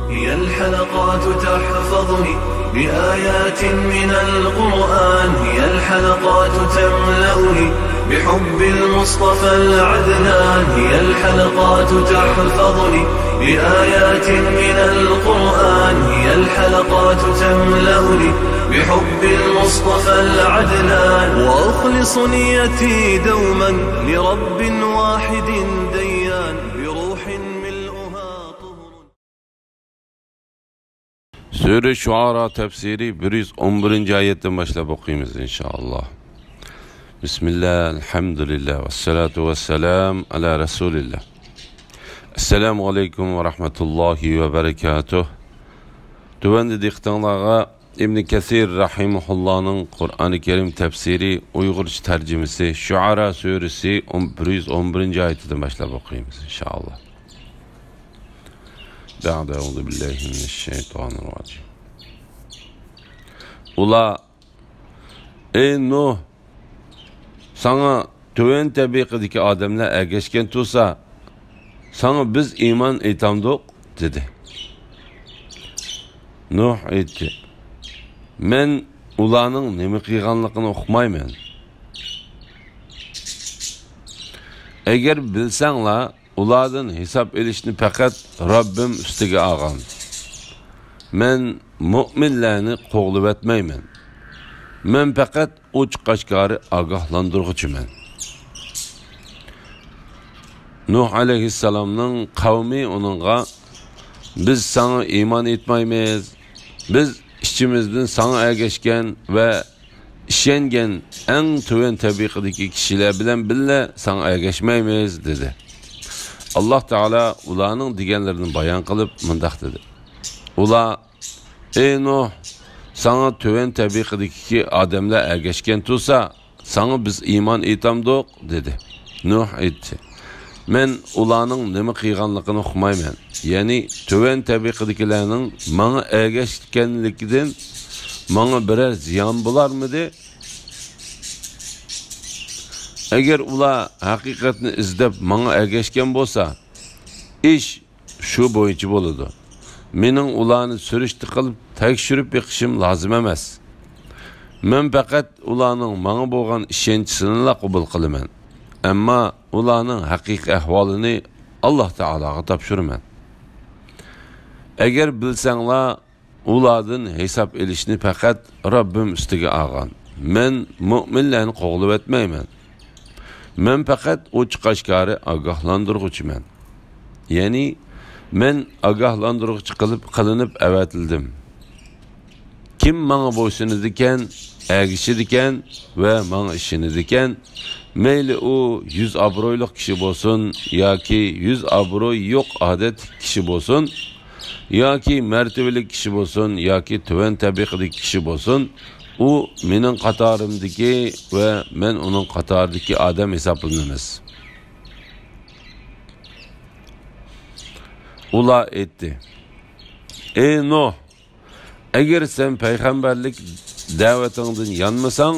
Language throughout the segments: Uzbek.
هي الحلقات تحفظني بآيات من القرآن، هي الحلقات تملأني بحب المصطفى العدنان، هي الحلقات تحفظني بآيات من القرآن، هي الحلقات تملأني بحب المصطفى العدنان، وأخلص نيتي دوما لرب واحد ديان بروح ملؤها طهر. Sure Şuara tefsiri 111. ayetten başlayıp okuyayım inşallah. Bismillah, elhamdülillah, ve salatu ve selam ala Resulillah. Esselamu aleyküm ve rahmetullahi ve berekatuh. Tüvendi diktanlığa İbn Kesir Rahimullah'ın Kur'an-ı Kerim tefsiri Uygurca tercümesi Şuara suresi 111. ayetten başlayıp okuyayım inşallah. Euzu billahi mineşşeytanirracim. Ula ey Nuh, sana töven tabiqideki adamlar ergeşken tursa sana biz iman etamdık dedi. Nuh aytdi, men ularning nima qilganligini uqmayman. Agar bilsanglar ulardan hesap elishni faqat Rabbim ustiga olgan. Men mu'minlarni qo'g'lib etmayman. Men faqat ochiq-oshkori ogohlantiruvchiman. Nuh alayhissalomning qavmi uningga biz sana iman etmaymiz. Biz içimizden sana ergeşken ve işengen en tüven tabiqideki kişiler bilen bile sana ergeşmeymiz dedi. Allah Teala ularning deganlarini bayon qilib mundaq dedi. Ular ey Nuh, sana tüven tabiqideki adamlar ergeşken tursa sana biz iman etamdık dedi. Nuh aytdi, men ularning nima qilganligini uqmayman. Ya'ni tüven tabiqidagilarning manga ergeşkenligidan manga birer ziyon bo'larmidi? Agar ular haqiqatni izlab manga ergeşken bo'lsa, ish shu bo'yicha bo'ladi. Mening ularni surishti qilib tekshirib beqishim lozim emas. Men faqat ularning manga bo'lgan ishonchisini qabul qilaman. Ammo ularning haqiqiy ahvolini Alloh taologa topshiraman. Agar bilsanglar, ulardan hesap elishni faqat Rabbim ustiga olgan. Men mu'minlarni qo'g'lib etmayman. Men faqat ochiq-oshkori ogohlantiruvchiman. Ya'ni men ogohlantiruvchi qilinib avatildim. Kim menga bo'ysunadigan, ergishadigan va menga ishonadigan, mayli u 100 obro'li kishi bo'lsin yoki 100 obro'y yo'q odat kishi bo'lsin, yoki martabali kishi bo'lsin yoki tuvan tabiqidagi kishi bo'lsin, u mening qatorimdagi va men uning qatoridagi odam hisoblanamiz. Ular aytdi, ey Nuh, agar sen payg'ambarlik da'vatingdan yanmasang,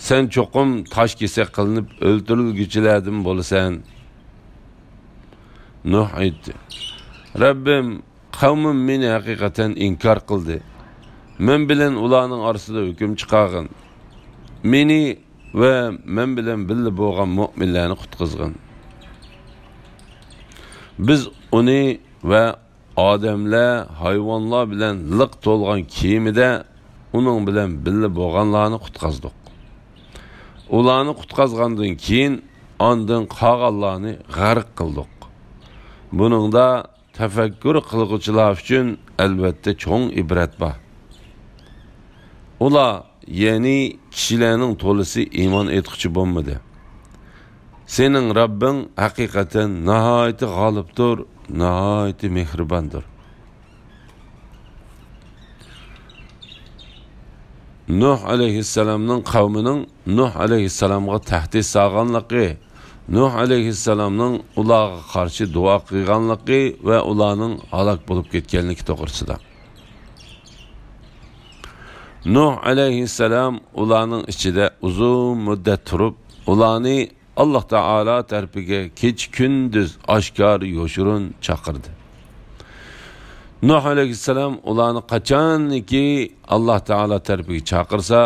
sen cho'qim tosh kesak qilinib o'ldirilguchilardan bo'lasan. Nuh aytdi, Rabbim, qavmim meni haqiqatan inkor qildi. Men bilan ularning orasida hukm chiqargin. Meni va men bilan birga bo'lgan mu'minlarni qutqizgin. Biz uni va odamlar, hayvonlar bilan liq to'lgan kiyimida uning bilan birga bo'lganlarni qutqazdik. Ularni qutqazgandan keyin ondan qolganlarni g'arq qildik. Buningda tafakkur qilguvchilar uchun albatta cho'ng ibrat bor. Ular, ya'ni kishilarning to'lisi iymon etquchi bo'lmadi. Sening Rabbing haqiqatan nihoyat g'olibdir, nihoyat mehribondir. Nuh alayhissalomning qavmining Nuh alayhissalomga tahdid solganligi, Nuh alayhissalomning ularga qarshi duo qilganligi va ularning halok bo'lib ketganligi to'g'risida. Nuh alayhissalom ularning ichida uzun muddat turib, ularni Allah Teala tarafiga kech kunduz oshkor yo'shurun chaqirdi. Nuh aleyhisselam ularni qachonki Alloh taolo tarafiga chaqirsa,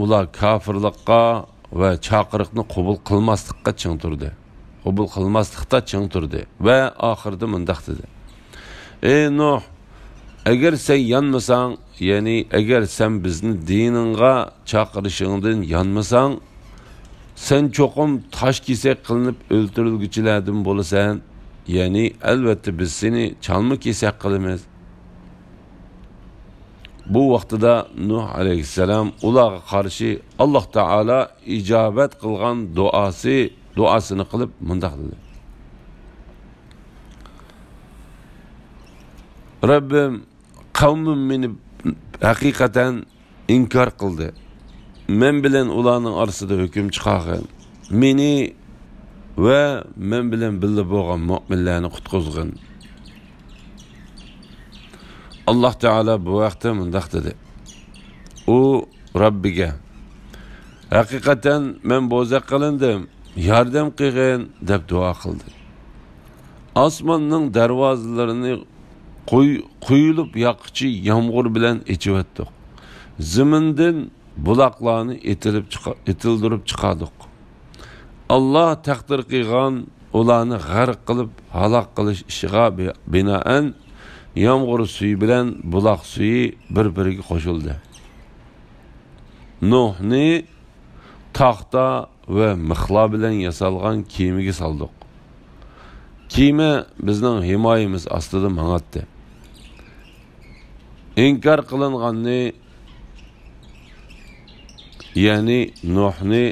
ular kofirlikqa va chaqiriqni qabul qilmaslikqa ching turdi. Qabul qilmaslikda ching turdi va oxirida mundaq dedi: "Ey Nuh, agar sen yanmasang, ya'ni agar sen bizni diningga chaqirishingdan yanmasang, sen cho'qim tosh kesak qilinib o'ltirilguchilardan bo'lasan. Ya'ni albatta biz seni chalma kesak qilamiz." Bu vaqtida Nuh aleyhisselam ularga qarshi Alloh taolo ijobat qilgan duosini qilib mundaq dedi: "Rabbim, qavmim meni haqiqatan inkor qildi. Men bilan ularning orasida hukm chiqargin. Meni va men bilan birga bo'lgan mu'minlarni qutqizgin." Alloh taolo bu vaqtda mundaq dedi: "U Robbiga, haqiqatan men bo'zaq qilindim, yordam qilgin" deb duo qildi. Osmonning darvozalarini quyilib yoqchi yomg'ir bilan ichivatdik. Zamindan buloqlarni etildirib chiqardik. Alloh taqdir qilgan ularni g'arq qilib halok qilish ishiga binoan yomg'ir suvi bilan buloq suvi bir-biriga qo'shildi. Nuhni taxta va mixla bilan yasalgan kiyimiga soldik. Kiyimi bizning himoyamiz ostida mang'atdi. İnkar qilinganni, ya'ni Nuhni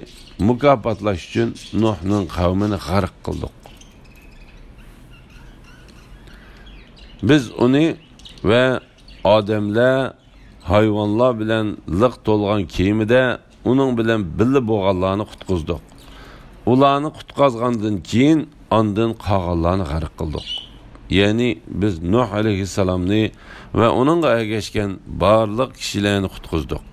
mukofotlash uchun Nuhning qavmini g'arq qildik. Biz uni va odamlar, hayvonlar bilan liq to'lgan kiyimida uning bilan birga bo'lganlarni qutqizdik. Ularni qutqazgandan keyin ondan qolganlarni g'arq qildik. Ya'ni biz Nuh alayhissalomni va uningga ergashgan barliq kishilarni qutqizdik.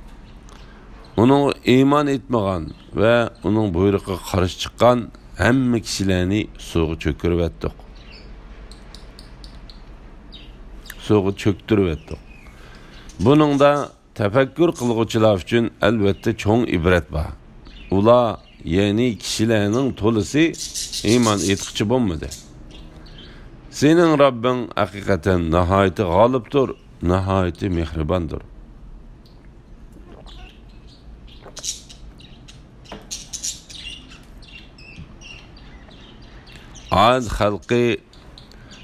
Uning iymon etmagan va uning buyrug'iga qarshi chiqqan hamma kishilarni suvga cho'ktirib etdik. Suvga cho'ktirib etdik. Buningda tafakkur qilguvchilar uchun albatta cho'ng ibrat bor. Ular, ya'ni kishilarning to'lisi iymon etqichi bo'lmadi. Sening Rabbing haqiqatan nihoyat g'olibdir, nihoyat mehribondir. Ad xalqi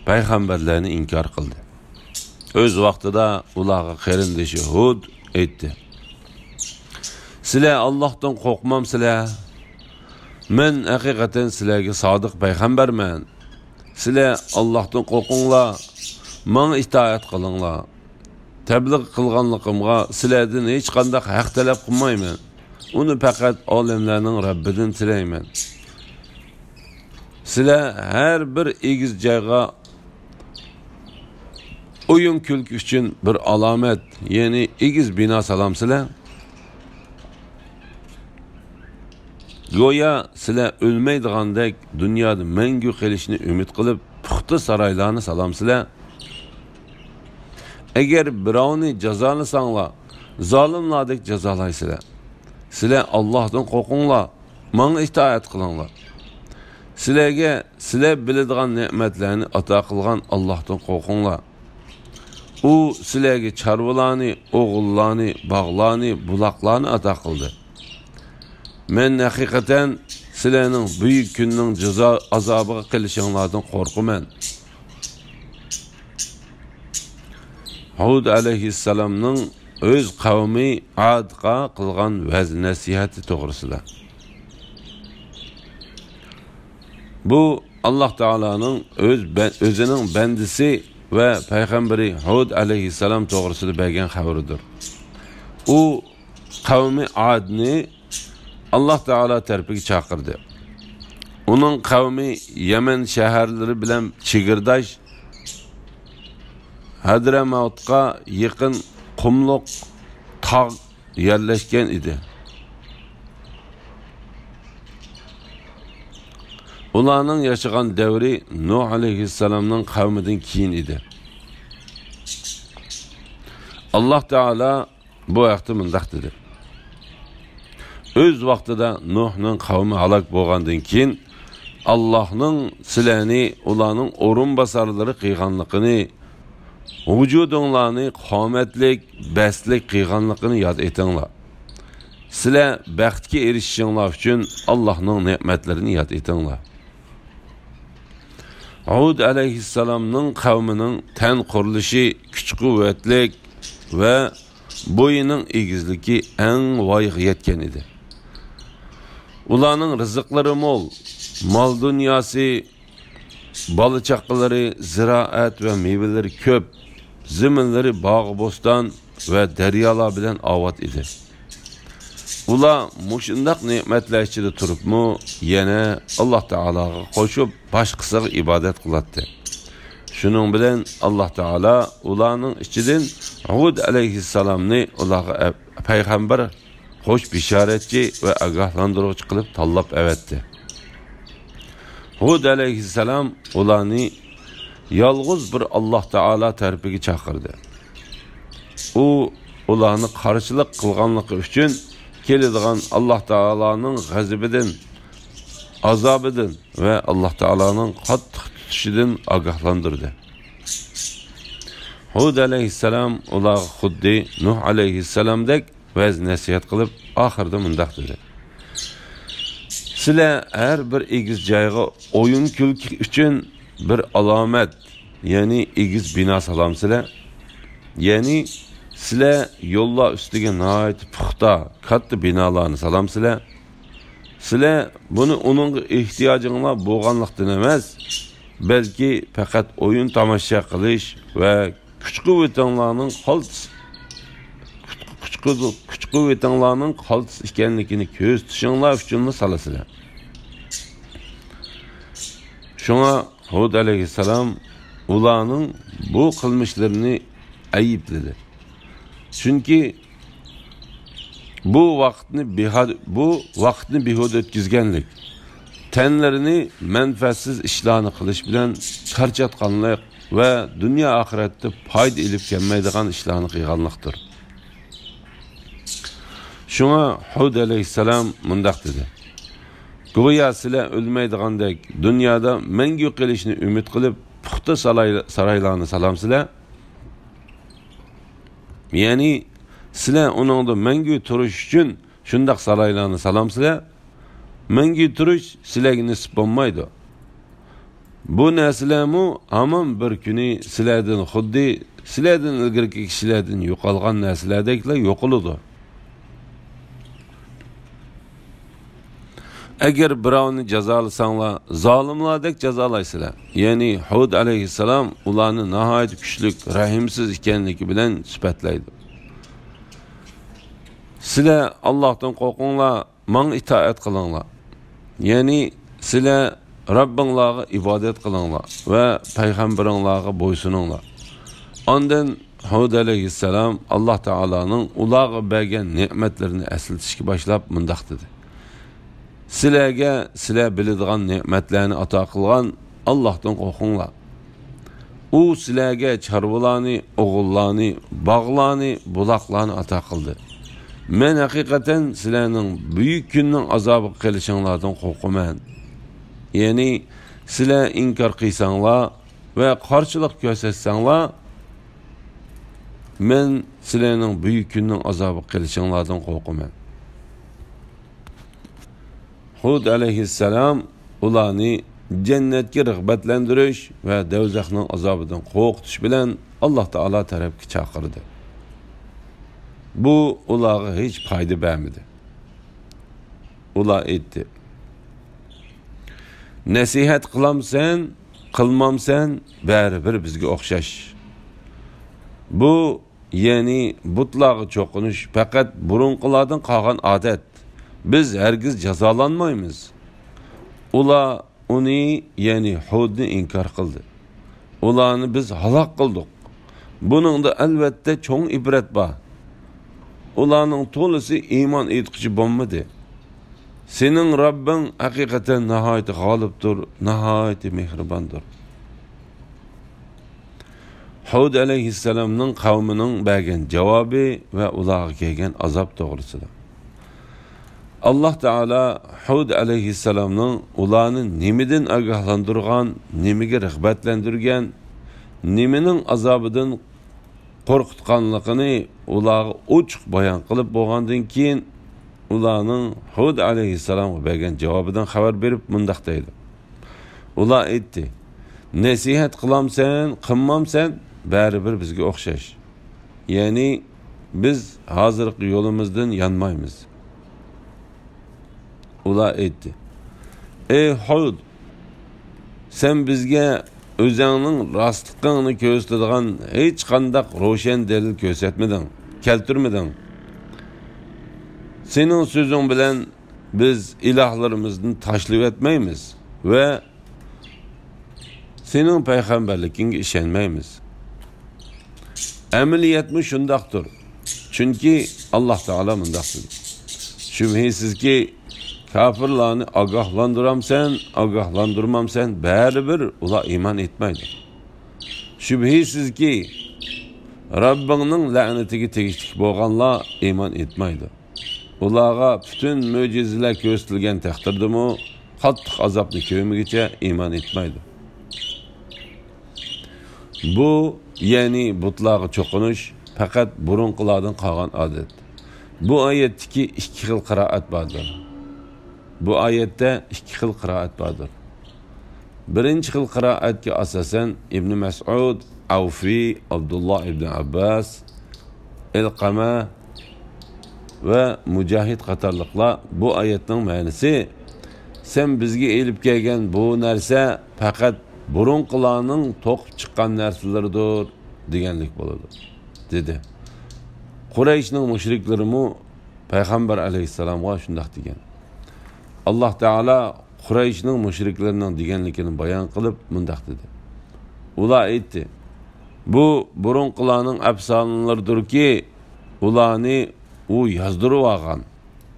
payg'ambarlarni inkor qildi. O'z vaqtida ularga qarindoshi Hud aytdi: "Sizlar Allohdan qo'rqmamsizlar? Men haqiqatan sizlarga sodiq payg'ambarman. Sizlar Allohdan qo'rqinglar, menga itoat qilinglar. Tabliğ qilganligimga sizlardan hech qanday haq talab qilmayman. Uni faqat olamlarning Robbidan tilayman. Sizlar har bir egiz joyga o'yin kulki uchun bir alomat, ya'ni egiz bino salamsizlar. Go'yo sizlar o'lmaydigandek dunyoda mangu qolishni umid qilib puxta saroylarni salamsizlar. Agar birovni jazolasanglar, zolimlardek jazolaysizlar. Sizlar Allohdan qo'rqinglar, menga itoat qilinglar. Sizlarga sizlar biladigan ne'matlarni ato qilgan Allohdan qo'rqinglar. U sizlarga chorvalarni, o'g'illarni, bog'larni, buloqlarni ato qildi. Men haqiqatan sizlarning buyuk kunning jazo azobiga qilishinglardan qo'rqaman." Hud alayhissalomning o'z qavmi Adga qilgan va'z nasihati to'g'risida. Bu Alloh taolaning o'zining bandisi va payg'ambari Hud alayhissalom to'g'risida bergan xabaridir. U qavmi Adni Alloh taolo tarafiga chaqirdi. Uning qavmi Yaman shaharlari bilan chegirdash Hadramavtga yaqin qumliq tog' yerlashgan edi. Ularning yashagan davri Nuh alayhissalomning qavmidan keyin edi. Allah Teala bu vaqtda mundaq dedi. Öz vaqtida Nuhning qavmi halok bo'lgandan keyin Allah'ның sizlarni ularning o'rin basarlari qilganligini, vujudinglarni qomatlik, baslik qilganligini yod etinglar. Sizlar baxtga erishishinglar uchun Allohning ne'matlarini yod etinglar. Hud alayhissalomning qavmining tan qurilishi kuch-quvvatlik va bo'yining egizligi eng voyga yetgan edi. Ularning rizqlari mo'l, mal dunyosi, bola chaqalari, ziroat va mevalar ko'p, zaminlari bog' bo'ston va daryolar bilan obod edi. Ular mushundaq ne'matlar ichida turibmi, yana Alloh taologa qo'shib boshqasiga ibodat qiladi. Shuning bilan Alloh taolo ularning ichidan Hud alayhissalomni ularga payg'ambar, xo'sh bishoratchi va ogohlantiruvchi qilib tanlab avatdi. Hud alayhissalom ularni yolg'iz bir Alloh taolo tarafiga chaqirdi. U ularni qarshilik qilganligi uchun keladigan Alloh taoloning g'azabidan, azobidan va Alloh taoloning qattiq tutishidan ogohlantirdi. Hud alayhissalom ularga xuddi Nuh alayhissalomdek vaz nasihat qilib, oxirida mundaq dedi. Sizlar har bir egiz joyga o'yin kulki uchun bir alomat, ya'ni egiz bino salamsizlar. Ya'ni sizlar yo'llar ustiga nihoyat puxta, katta binolarni salamsizlar. Sizlar buni uning ehtiyojinglar bo'lganlikdan emas, balki faqat o'yin tomosha qilish va kuch-quvvatinglarning qaltis ekanligini ko'z tutishinglar uchun salasizlar. Shunga Hud alayhissalom ularning bu qilmishlarini ayıpladı. Chunki bu vaqtni behuda o'tkazganlik, tanlarini manfaatsiz ishlarni qilish bilan charchatganlik va dunyo oxiratda foyda olib kelmaydigan ishlarni qilganlikdir. Shunga Hud alayhissalom mundaq dedi. Go'yo sizlar o'lmaydigandek dunyoda mangu qilishni umid qilib puxta saroylarni salamsizlar. Ya'ni sizlar uningda mangu turish uchun shundaq saroylarni salamsizlar. Mangu turish sizlarga nisb bo'lmaydi. Bu narsalarmi hamon bir kuni sizlardan xuddi sizlardan ilgirki kishilardan yo'qolgan narsalardeklar yo'qoladi. Agar birovni jazolasanglar, zolimlardek jazolaysizlar. Ya'ni Hud alayhissalom ularni nihoyat kuchli, rahimsiz ekanligi bilan sifatlaydi. Sizlar Allohdan qo'rqinglar, menga itoat qilinglar. Ya'ni sizlar Rabbinglarga ibodat qilinglar va payg'ambaringlarga bo'ysuninglar. Ondan Hud alayhissalom Alloh taoloning ularga bergan ne'matlarini eslatishga boshlab mundaq dedi. Sizlar biladigan ne'matlarni ato qilgan Allohdan qo'rqinglar. U sizlarga chorvalarni, o'g'illarni, bog'larni, buloqlarni ato qildi. Men haqiqatan sizlarning buyuk kunning azobi qilishinglardan qo'rqaman. Ya'ni sizlar inkor qilsanglar va qarshilik ko'rsatsanglar, men sizlarning buyuk kunning azobi qilishinglardan qo'rqaman. Hud alayhissalom ularni jannatga rag'batlantirish va do'zaxning azobidan qo'rqitish bilan Alloh taolo tarafga chaqirdi. Bu ularga hech foyda bermadi. Ular aytdi: nasihat qilamsan, qilmamsan, baribir bizga o'xshash. Bu ya'ni butlarga cho'qinish faqat burunqilardan qolgan odat. Biz hergiz jazolanmaymiz. Ular uni, ya'ni Hudni inkor qildi. Ularni biz halok qildik. Buningda albatta cho'ng ibrat bor. Ularning to'lisi iymon etqichi bo'lmadi. Sening Rabbing haqiqatan nihoyat g'olibdir, nihoyat mehribondir. Hud alayhissalomning qavmining bergan javobi va ularga kelgan azob to'g'risida. Allah Teala Hud alayhissalomning ularni nimidan ogohlantirgan, nimaga rag'batlantirgan, nimaning azobidan qo'rqitganligini ularga ochiq bayon qilib bo'lgandan keyin ularning Hud alayhissalomga bergan javobidan xabar berib mundaq deydi. Ular aytdi: "Nasihat qilamsan, qilmamsan, baribir bizga o'xshash. Ya'ni biz hozirgi yo'limizdan yanmaymiz." Ular aytdi: "Ey Hud, sen bizga o'zingning rostligingni ko'rsatadigan hech qanday ro'shan dalil ko'rsatmading, keltirmading. Sening so'zing bilan biz ilohlarimizni tashlab etmaymiz va sening payg'ambarligingga ishonmaymiz. Amaliyatmi shundaqdir. Chunki Alloh taolo mundaq dedi: Shubhisizki kafirlarni ogohlantiramsan, ogohlantirmamsan, baribir ular iymon etmaydi. Shubhisizki Rabbingning la'natiga tegishli bo'lganlar iymon etmaydi. Ularga bütün mo'jizalar ko'rsatilgan taqdirdami, qattiq azobni ko'rmagicha iymon etmaydi." Bu, ya'ni butlarga cho'qinish faqat burunqilardan qolgan odat. Bu oyatdagi ikki xil qiroat bordir. Bu oyatda ikki xil qiroat bordir. Birinchi xil qiroatga asosan Ibn Mas'ud, Avfi, Abdullah ibn Abbas, Ilqama va Mujahid qatorliqlar bu oyatning ma'nosi sen bizga elib kelgan bu narsa faqat burunqilarning to'qib chiqqan narsalardir deganlik bo'ladi, dedi. Qurayshning mushriklari payg'ambar alayhissalomga shunday degan. Alloh taolo Qurayshning mushriklarining deganligini bayon qilib mundaq dedi. Ular aytdi: "Bu burunqilarning afsonalaridirki, ularni u yozdirib olgan.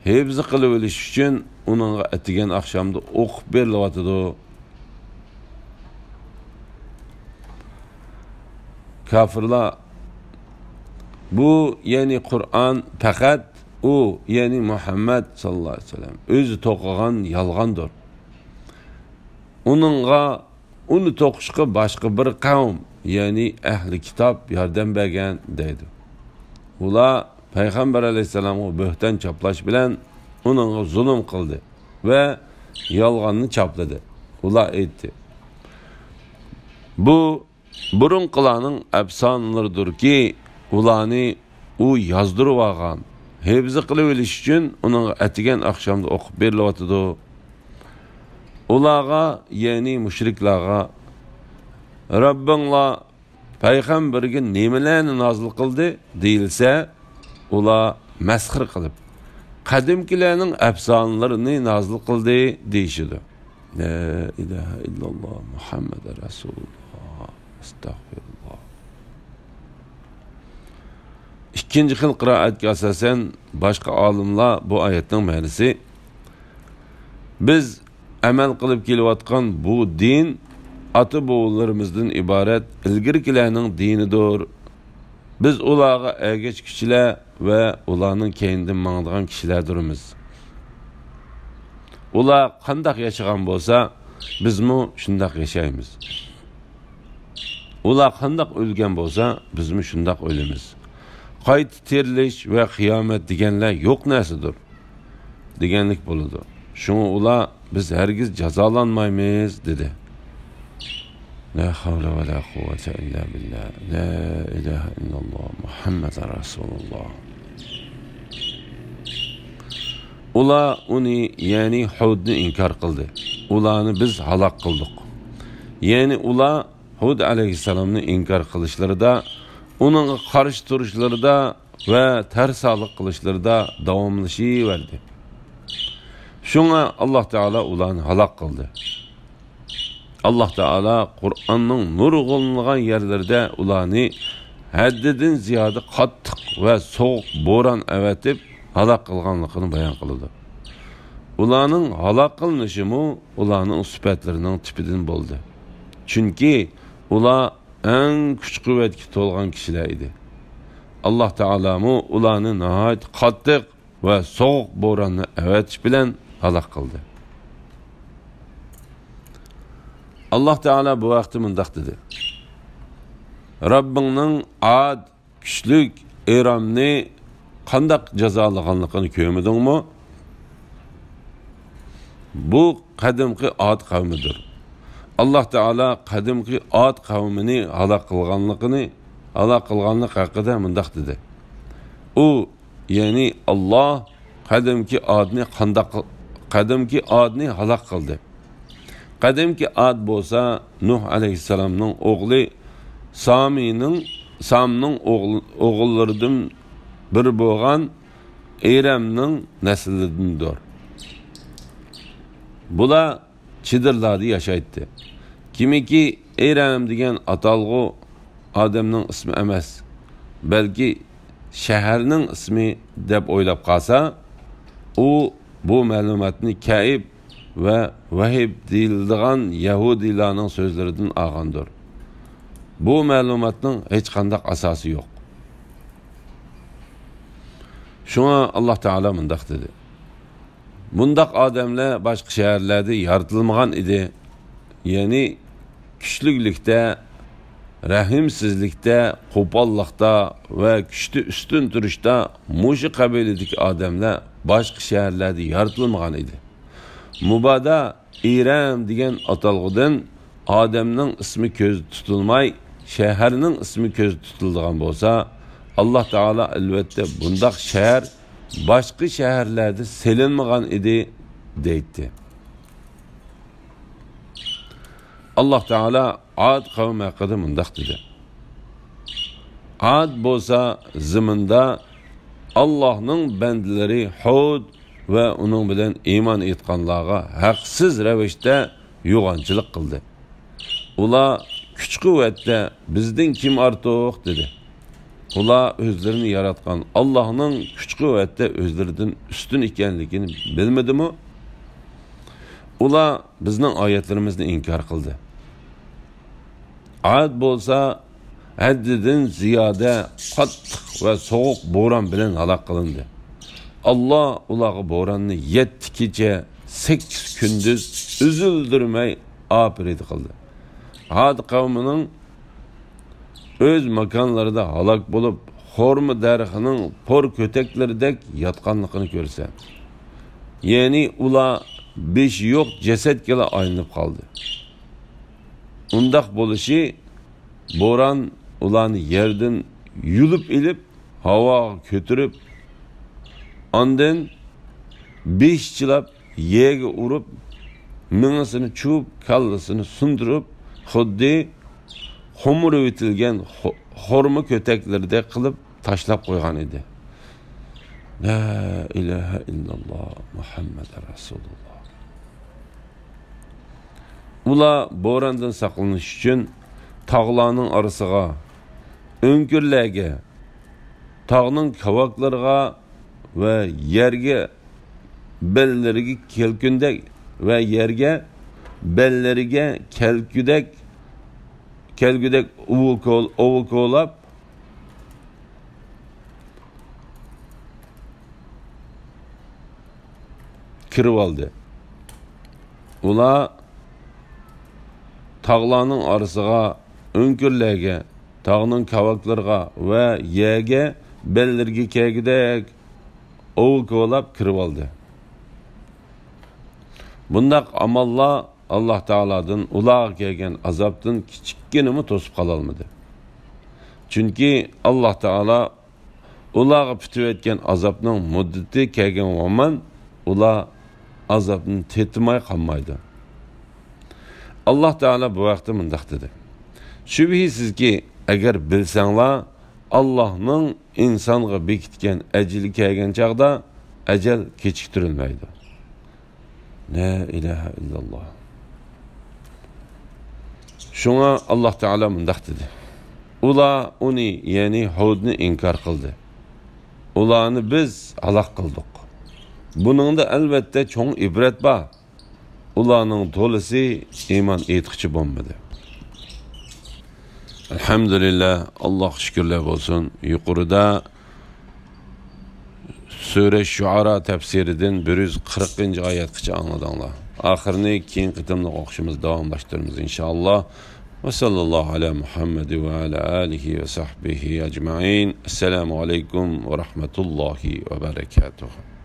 Hifz qilib olish uchun uningga atigan oqshomda o'qib berilyotdi." Kafirlar bu, ya'ni Qur'on faqat u, ya'ni Muhammad sallallohu alayhi vasallam o'zi to'qigan yolg'ondir. Uni to'qishga boshqa bir qavm, ya'ni ahli kitob yordam bergan deydi. Ular payg'ambar alayhisalomga bo'hton choplash bilan uningga zulm qildi va yolg'onni chopladi. Ular aytdi: "Bu burunqilarning afsonalaridirki, ularni u yozdirib olgan. Hifz qilib olish uchun uning atigan oqshomda o'qib berilyotdi." Ularga, ya'ni mushriklarga, Rabbinglar payg'ambarga nimalarni nozil qildi deyilsa, ular masxir qilib, qadimkilarning afsonalarini nozil qildi deyishidi. La ilaha illalloh Muhammad rasululloh. Estağfirullah. İkinci xil qiroatga asosan boshqa olimlar bu oyatning ma'nosi biz amal qilib kelayotgan bu din ata bovularimizdan iborat ilgirkilarning dinidir. Biz ularga ergashuvchilar va ularning keyindan mangdigan kishilardirmiz. Ular qanday yashagan bo'lsa, bizmi shunday yashaymiz. Ular qanday o'lgan bo'lsa, bizmi shunday o'lamiz. Qayt terilish va qiyomat deganlar yo'q narsadir deganlik bo'ladi. Shunga ular biz hargiz jazolanmaymiz dedi. La havla va la quvvata illa billah. La ilaha illalloh Muhammad rasululloh. Ular uni, ya'ni Hudni inkor qildi. Ularni biz halok qildik. Ya'ni ular Hud alayhissalomni inkor qilishlarida, uning qarshi turishlarida va tarsalik qilishlarida davomlashaverdi. Shunga Alloh taolo ularni halok qildi. Alloh taolo Qur'onning nurg'unlagan yerlarida ularni haddidan ziyoda qattiq va sovuq bo'ron avatib halok qilganligini bayon qildi. Ularning halok qilinishi ularning sifatlarining tipidan bo'ldi. Chunki ular eng kuch-quvvatga to'lgan kishilar edi. Alloh taolami ularni nihoyat qattiq va sovuq bo'ronni avatish bilan halok qildi. Alloh taolo bu vaqtda mundaq dedi: Rabbingning Ad kuchlik Eramni qandaq jazolaganligini ko'rmadingmi? Bu qadimki Ad qavmidir. Alloh taolo qadimki Ad qavmini halok qilganlik haqida mundaq dedi. U, ya'ni Alloh qadimki Adni halok qildi. Qadimki Ad bo'lsa Nuh alayhissalomning o'g'li Samning o'g'illaridan biri bo'lgan Eramning naslidandir. Bular Chidirlarda yashaydi. Kimiki Eram degan atalg'u odamning ismi emas, balki shaharning ismi deb o'ylab qolsa, u bu ma'lumotni Kaib va Vahib deyiladigan Yahudilarning so'zlaridan olgandir. Bu ma'lumotning hech qanday asosi yo'q. Shuna Alloh taolo mundaq dedi: Bundaq odamlar boshqa shaharlarda yaratilmagan edi. Ya'ni kuchlilikda, rahimsizlikda, qo'pollikda va kuchli ustun turishda mushu qabiladagi odamlar boshqa shaharlarda yaratilmagan edi. Mubada Eram degan atalg'udan odamning ismi ko'z tutilmay, shaharning ismi ko'z tutiladigan bo'lsa, Alloh taolo albatta bundaq shahar boshqa shaharlarda selinmagan edi deydi. Alloh taolo Ad qavmi haqida mundaq dedi: Ad bo'lsa zaminda Allohning bandalari Hud va uning bilan iymon etganlarga haqsiz ravishda yo'g'onchilik qildi. Ular kuch-quvvatda bizdan kim ortiq dedi. Ular o'zlarini yaratgan Allohning kuch-quvvatda o'zlaridan ustun ekanligini bilmadimi? Ular bizning oyatlarimizni inkor qildi. Ad bo'lsa haddidan ziyoda qattiq va sovuq bo'ron bilan halok qilindi. Allah ularga bo'ronni 7 kecha 8 kunduz üzüldürmey apiridi qildi. Ad qavmining öz makanlarida halok bo'lib, xorma daraxining por ko'taklaridek yotganligini ko'rsa, ya'ni ular besh yo'q jasadga aylanib qoldi. Undaq bo'lishi bo'ron ularni yerdan yulib ilib, havoga ko'tarib, ondan beshchilab yerga urib, mingisini chub, kallasini sundirib, xuddi xumuri etilgan xorma ko'taklaridek qilib tashlab qo'ygan edi. La ilaha illalloh Muhammad Rasululloh. Ular bo'rondan saqlanish uchun tog'larning orasiga, o'nkirlarga, tog'ning kavoklariga va yerga bellariga kelkundek va yerga bellariga kelgudek uvukolab kirib oldi. Ular tog'larning orasiga, o'nkirlarga, tog'ning kavoklariga va yerga bellariga kelgudek uvukolab kirib oldi. Bundaq amallar Allah Teala'dan ularga kelgan azobdan kichikkinimi to'sib qola olmadi. Chunki Allah Teala ularga pitib etgan azobning muddati kelgan zaman ular azobni tetmay qolmaydi. Allah Teala bu vaqtda mundaq dedi: Shubhisizki, agar bilsanglar, Allohning insonga bekitgan ajali kelgan chaqda ajal kechiktirilmaydi. La ilaha illalloh. Şuna Allah Teala mundaq dedi: Ular uni, ya'ni Hudni inkar qildi. Ularni biz halok qildik. Buningda albatta cho'ng ibrat bor. Ularning to'lisi iymon etqichi bo'lmadi. Elhamdülillah, Allah şükürler olsun. Yukarıda Sure Şuara tefsirinden 140. ayetkice anladınlar. Ahirini keyin qitimli o'qishimiz davomlashtiramiz inshaalloh. Va sallallohu ala Muhammad va ala alihi va sahbihi ajma'in. Assalomu alaykum va rahmatullohi va barakatuh.